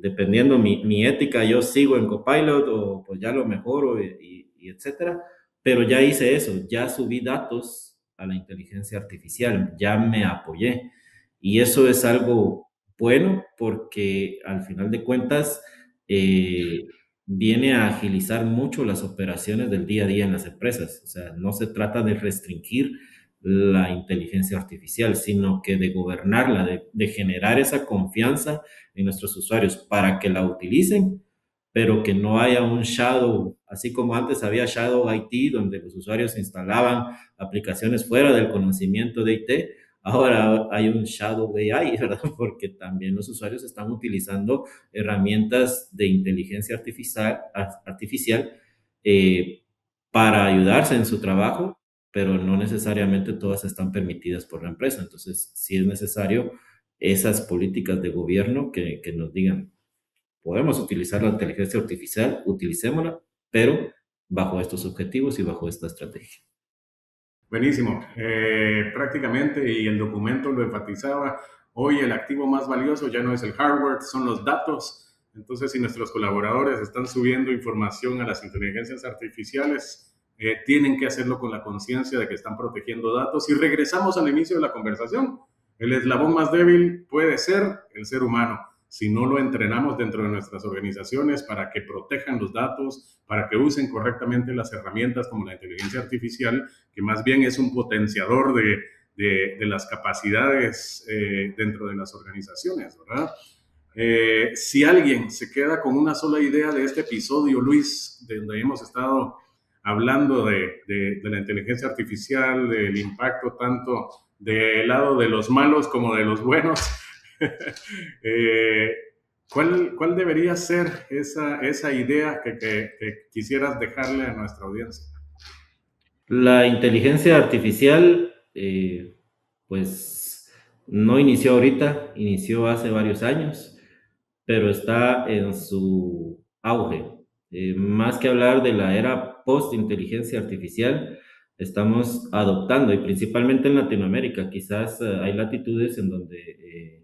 dependiendo mi ética, yo sigo en Copilot o pues ya lo mejoro y etcétera, pero ya hice eso, ya subí datos a la inteligencia artificial, ya me apoyé y eso es algo bueno porque al final de cuentas viene a agilizar mucho las operaciones del día a día en las empresas. O sea, no se trata de restringir la inteligencia artificial, sino que de gobernarla, de generar esa confianza en nuestros usuarios para que la utilicen, pero que no haya un shadow, así como antes había shadow IT, donde los usuarios instalaban aplicaciones fuera del conocimiento de IT. Ahora hay un shadow AI, ¿verdad? Porque también los usuarios están utilizando herramientas de inteligencia artificial eh, para ayudarse en su trabajo, pero no necesariamente todas están permitidas por la empresa. Entonces, sí es necesario esas políticas de gobierno que nos digan, podemos utilizar la inteligencia artificial, utilicémosla, pero bajo estos objetivos y bajo esta estrategia. Buenísimo. Prácticamente, y el documento lo enfatizaba, hoy el activo más valioso ya no es el hardware, son los datos. Entonces, si nuestros colaboradores están subiendo información a las inteligencias artificiales, tienen que hacerlo con la conciencia de que están protegiendo datos. Y regresamos al inicio de la conversación. El eslabón más débil puede ser el ser humano. Si no lo entrenamos dentro de nuestras organizaciones para que protejan los datos, para que usen correctamente las herramientas como la inteligencia artificial, que más bien es un potenciador de las capacidades dentro de las organizaciones, ¿verdad? Si alguien se queda con una sola idea de este episodio, Luis, de donde hemos estado hablando de la inteligencia artificial, del impacto tanto del lado de los malos como de los buenos, ¿cuál debería ser esa idea que quisieras dejarle a nuestra audiencia? La inteligencia artificial, pues no inició ahorita, inició hace varios años, pero está en su auge. Más que hablar de la era post-inteligencia artificial, estamos adoptando, y principalmente en Latinoamérica, quizás hay latitudes en donde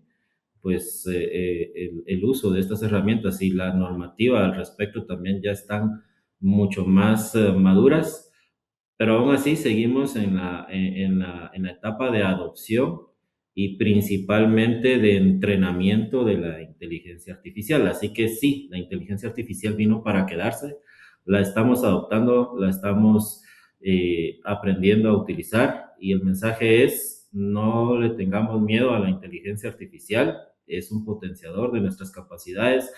pues el uso de estas herramientas y la normativa al respecto también ya están mucho más maduras, pero aún así seguimos en la etapa de adopción y principalmente de entrenamiento de la inteligencia artificial. Así que sí, la inteligencia artificial vino para quedarse, la estamos adoptando, la estamos aprendiendo a utilizar y el mensaje es no le tengamos miedo a la inteligencia artificial, es un potenciador de nuestras capacidades,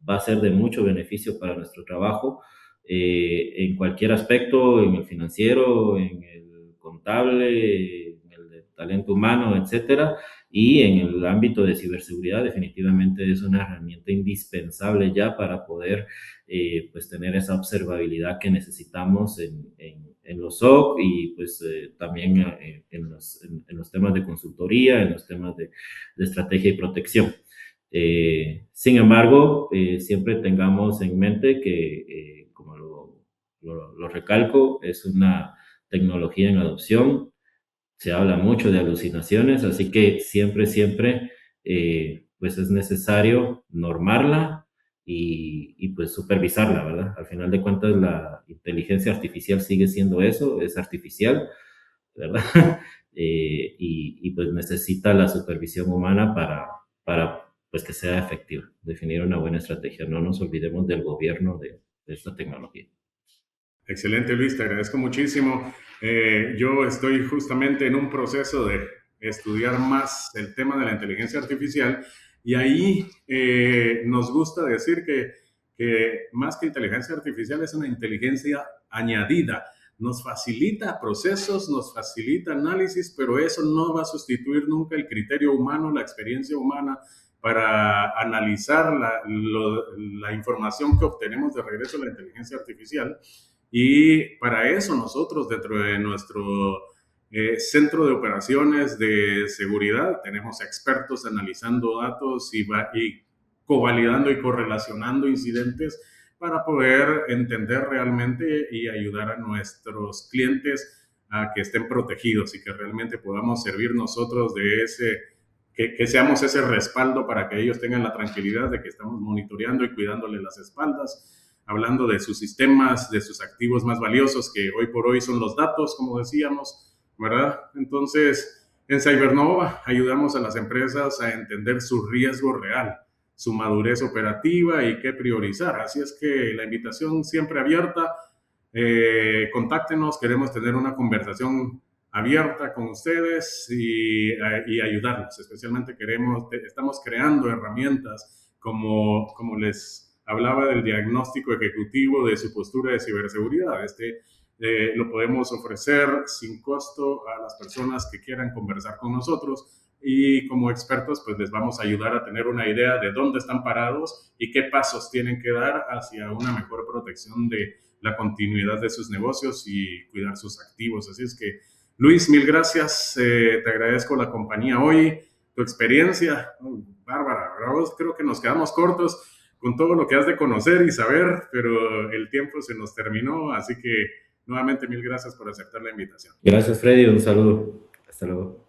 va a ser de mucho beneficio para nuestro trabajo en cualquier aspecto, en el financiero, en el contable, en el de talento humano, etcétera, y en el ámbito de ciberseguridad definitivamente es una herramienta indispensable ya para poder pues tener esa observabilidad que necesitamos en los SOC y pues también en los temas de consultoría, en los temas de estrategia y protección. Sin embargo, siempre tengamos en mente que, como lo recalco, es una tecnología en adopción, se habla mucho de alucinaciones, así que siempre, pues es necesario normarla y pues supervisarla, ¿verdad? Al final de cuentas, la inteligencia artificial sigue siendo eso, es artificial, ¿verdad? Pues necesita la supervisión humana para pues que sea efectiva, definir una buena estrategia. No nos olvidemos del gobierno de esta tecnología. Excelente, Luis, te agradezco muchísimo. Yo estoy justamente en un proceso de estudiar más el tema de la inteligencia artificial y ahí nos gusta decir que más que inteligencia artificial es una inteligencia añadida, nos facilita procesos, nos facilita análisis, pero eso no va a sustituir nunca el criterio humano, la experiencia humana para analizar la información que obtenemos de regreso a la inteligencia artificial. Y para eso nosotros, dentro de nuestro centro de operaciones de seguridad, tenemos expertos analizando datos y covalidando y correlacionando incidentes para poder entender realmente y ayudar a nuestros clientes a que estén protegidos y que realmente podamos servir nosotros de que seamos ese respaldo para que ellos tengan la tranquilidad de que estamos monitoreando y cuidándole las espaldas, hablando de sus sistemas, de sus activos más valiosos, que hoy por hoy son los datos, como decíamos, ¿verdad? Entonces, en Cybernova ayudamos a las empresas a entender su riesgo real, su madurez operativa y qué priorizar. Así es que la invitación siempre abierta. Contáctenos, queremos tener una conversación abierta con ustedes y ayudarlos. Especialmente estamos creando herramientas como les hablaba del diagnóstico ejecutivo de su postura de ciberseguridad. Lo podemos ofrecer sin costo a las personas que quieran conversar con nosotros y como expertos pues les vamos a ayudar a tener una idea de dónde están parados y qué pasos tienen que dar hacia una mejor protección de la continuidad de sus negocios y cuidar sus activos. Así es que, Luis, mil gracias. Te agradezco la compañía hoy, tu experiencia. Bárbara, ¿verdad? Creo que nos quedamos cortos con todo lo que has de conocer y saber, pero el tiempo se nos terminó, así que nuevamente mil gracias por aceptar la invitación. Gracias, Freddy. Un saludo. Hasta luego.